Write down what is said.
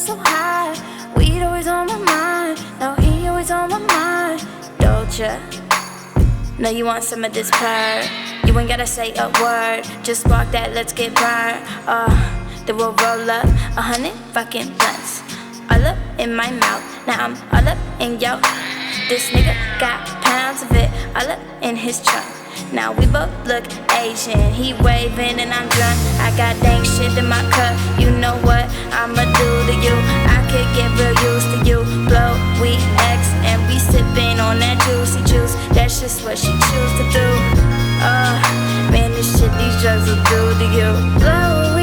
so high. Weed always on my mind. No, he always on my mind. Dolce. Know you want some of this purr. You ain't gotta say a word. Just spark that, let's get burned. Then we'll roll up 100 fucking blunts. All up in my mouth. Now I'm all up in yo. This nigga got pounds of it. All up in his trunk. Now we both look Asian. He waving and I'm drunk. I got dang shit in my cup. You know what I'ma do to you? I could get real used to you. Blow, we X, and we sipping on that juicy juice. That's just what she choose to do. Man, this shit these drugs will do to you. Blow.